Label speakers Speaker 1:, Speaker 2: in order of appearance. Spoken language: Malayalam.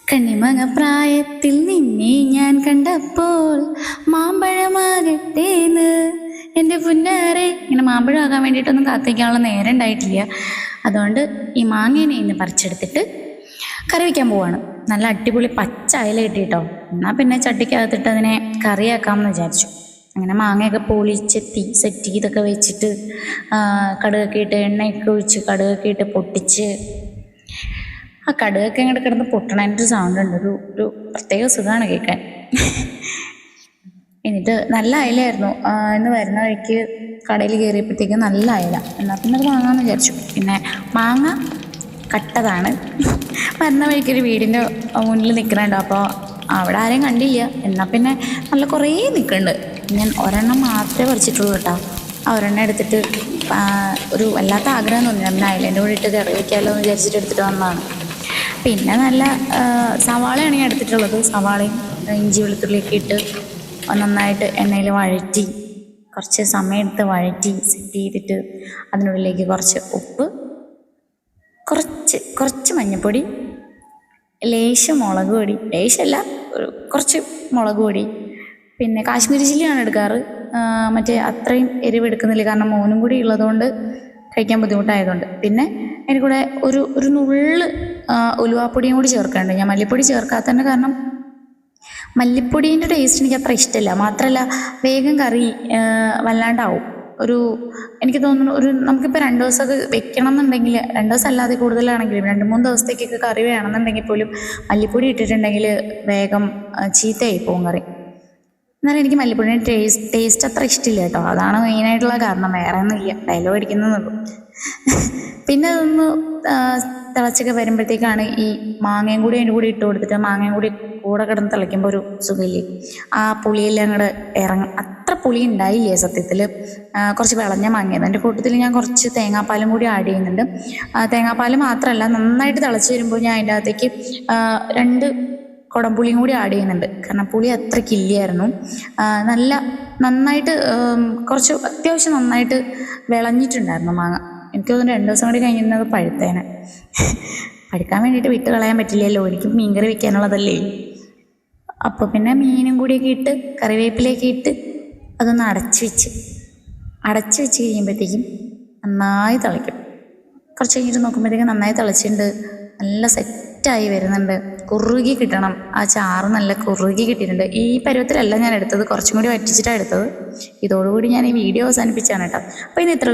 Speaker 1: കണ്ണിമങ്ങ പ്രായത്തിൽ നിന്നെ ഞാൻ കണ്ടപ്പോൾ മാമ്പഴമാകട്ടേന്ന് എൻ്റെ പുന്നാരെ. ഇങ്ങനെ മാമ്പഴം ആകാൻ വേണ്ടിയിട്ടൊന്നും കാത്തിരിക്കാനുള്ള നേരം ഉണ്ടായിട്ടില്ല. അതുകൊണ്ട് ഈ മാങ്ങേനെ ഇന്ന് പറിച്ചെടുത്തിട്ട് കറി വയ്ക്കാൻ പോവാണ്. നല്ല അടിപൊളി പച്ച അയല കിട്ടിയിട്ടോ. എന്നാൽ പിന്നെ ചട്ടിക്കകത്തിട്ട് അതിനെ കറിയാക്കാമെന്ന് വിചാരിച്ചു. അങ്ങനെ മാങ്ങയൊക്കെ പൊളിച്ചെത്തി സെറ്റ് ചെയ്തൊക്കെ വെച്ചിട്ട് കടുകൊക്കെ ഇട്ട് എണ്ണയൊക്കെ ഒഴിച്ച് കടുകൊക്കെ ഇട്ട് പൊട്ടിച്ച് ആ കടുകൊക്കെ ഇങ്ങോട്ട് കിടന്ന് പൊട്ടണതിൻ്റെ ഒരു സൗണ്ട് ഉണ്ട്. ഒരു പ്രത്യേക സുഖമാണ് കേൾക്കാൻ. എന്നിട്ട് നല്ല അയലായിരുന്നു. ഇന്ന് വരുന്ന വഴിക്ക് കടയിൽ കയറിയപ്പോഴത്തേക്ക് നല്ല അയല. എന്നാൽ പിന്നെ അത് വാങ്ങാമെന്ന് വിചാരിച്ചു. പിന്നെ മാങ്ങ കട്ടതാണ്. വരുന്ന വഴിക്കൊരു വീടിൻ്റെ മുന്നിൽ നിൽക്കണുണ്ടോ, അപ്പോൾ അവിടെ ആരെയും കണ്ടില്ല. എന്നാൽ പിന്നെ നല്ല കുറേ നിൽക്കുന്നുണ്ട്. ഞാൻ ഒരെണ്ണം മാത്രമേ പറിച്ചിട്ടുള്ളൂ കേട്ടോ. ആ ഒരെണ്ണം എടുത്തിട്ട് ഒരു വല്ലാത്ത ആഗ്രഹം തോന്നി. പിന്നെ അയലേൻ്റെ കൂടെ ഇട്ട് കറി വയ്ക്കാമല്ലോ എന്ന് വിചാരിച്ചിട്ട് എടുത്തിട്ട് വന്നതാണ്. പിന്നെ നല്ല സവാളയാണ് ഞാൻ എടുത്തിട്ടുള്ളത്. സവാളയും ഇഞ്ചി വെളുത്തുള്ളിയൊക്കെ ഇട്ട് നന്നായിട്ട് എണ്ണയിൽ വഴറ്റി കുറച്ച് സമയം എടുത്ത് വഴറ്റി സെറ്റ് ചെയ്തിട്ട് അതിനുള്ളിലേക്ക് കുറച്ച് ഉപ്പ്, കുറച്ച് മഞ്ഞൾപ്പൊടി, ലേശം മുളക് പൊടി, ലേശമല്ല കുറച്ച് മുളക് പൊടി, പിന്നെ കാശ്മീരി ചില്ലിയാണ് എടുക്കാറ്. മറ്റേ അത്രയും എരിവ് എടുക്കുന്നില്ല, കാരണം മോനും കൂടി ഉള്ളതുകൊണ്ട് കഴിക്കാൻ ബുദ്ധിമുട്ടായതുകൊണ്ട്. പിന്നെ അതിന് കൂടെ ഒരു നുള്ള് ഉലുവാപ്പൊടിയും കൂടി ചേർക്കാനുണ്ട്. ഞാൻ മല്ലിപ്പൊടി ചേർക്കാത്തതിൻ്റെ കാരണം മല്ലിപ്പൊടീൻ്റെ ടേസ്റ്റ് എനിക്ക് അത്ര ഇഷ്ടമില്ല. മാത്രമല്ല വേഗം കറി വല്ലാണ്ടാവും. എനിക്ക് തോന്നുന്നു നമുക്കിപ്പോൾ 2 ദിവസമൊക്കെ വെക്കണം എന്നുണ്ടെങ്കിൽ, 2 ദിവസം അല്ലാതെ കൂടുതലാണെങ്കിലും 2-3 ദിവസത്തേക്കൊക്കെ കറി വേണമെന്നുണ്ടെങ്കിൽ പോലും മല്ലിപ്പൊടി ഇട്ടിട്ടുണ്ടെങ്കിൽ വേഗം ചീത്തയായി പോകും കറി. എന്നാലും എനിക്ക് മല്ലിപ്പൊടിയുടെ ടേസ്റ്റ് അത്ര ഇഷ്ടമില്ല കേട്ടോ. അതാണ് മെയിനായിട്ടുള്ള കാരണം, വേറെ ഒന്നുമില്ല. ഡയലോഗ് അടിക്കുന്നതുള്ളൂ. പിന്നെ അതൊന്ന് തിളച്ചൊക്കെ വരുമ്പോഴത്തേക്കാണ് ഈ മാങ്ങയും കൂടി അതിൻ്റെ കൂടി ഇട്ട് കൊടുത്തിട്ട് മാങ്ങയും കൂടെ കിടന്ന് തിളയ്ക്കുമ്പോൾ ഒരു സുഖമില്ലേ, ആ പുളിയെല്ലാം അങ്ങോട്ട് ഇറങ്ങും. അത്ര പുളി ഉണ്ടായില്ലേ സത്യത്തിൽ. കുറച്ച് വിളഞ്ഞ മാങ്ങയത്. അതിൻ്റെ കൂട്ടത്തിൽ ഞാൻ കുറച്ച് തേങ്ങാപ്പാലും കൂടി ആഡ് ചെയ്യുന്നുണ്ട്. തേങ്ങാപ്പാൽ മാത്രമല്ല, നന്നായിട്ട് തിളച്ച് വരുമ്പോൾ ഞാൻ അതിൻ്റെ അകത്തേക്ക് 2 കുടംപുളിയും കൂടി ആഡ് ചെയ്യുന്നുണ്ട്. കാരണം പുളി അത്രയ്ക്കില്ലായിരുന്നു. നന്നായിട്ട് കുറച്ച് അത്യാവശ്യം നന്നായിട്ട് വിളഞ്ഞിട്ടുണ്ടായിരുന്നു മാങ്ങ. എനിക്ക് തോന്നുന്നു 2 ദിവസം കൂടി കഴിഞ്ഞിരുന്നത് പഴുത്തേനെ. പഴുക്കാൻ വേണ്ടിയിട്ട് വിട്ട് കളയാൻ പറ്റില്ലല്ലോ, എനിക്ക് മീൻകറി വെക്കാനുള്ളതല്ലേ. അപ്പോൾ പിന്നെ മീനും കൂടിയൊക്കെ ഇട്ട് കറിവേപ്പിലേക്ക് ഇട്ട് അതൊന്ന് അടച്ച് വെച്ച് കഴിയുമ്പോഴത്തേക്കും നന്നായി തിളയ്ക്കും. കുറച്ച് കഴിഞ്ഞിട്ട് നോക്കുമ്പോഴത്തേക്കും നന്നായി തിളച്ചിട്ടുണ്ട്, നല്ല സെറ്റായി വരുന്നുണ്ട്. കുറുകി കിട്ടണം, ആ ചാറ് നല്ല കുറുകി കിട്ടിയിട്ടുണ്ട്. ഈ പരുവത്തിലല്ല ഞാൻ എടുത്തത്, കുറച്ചും കൂടി വറ്റിച്ചിട്ടാണ് എടുത്തത്. ഇതോടുകൂടി ഞാൻ ഈ വീഡിയോ അവസാനിപ്പിച്ചാണ് കേട്ടോ. അപ്പോൾ ഇന്ന് ഇത്ര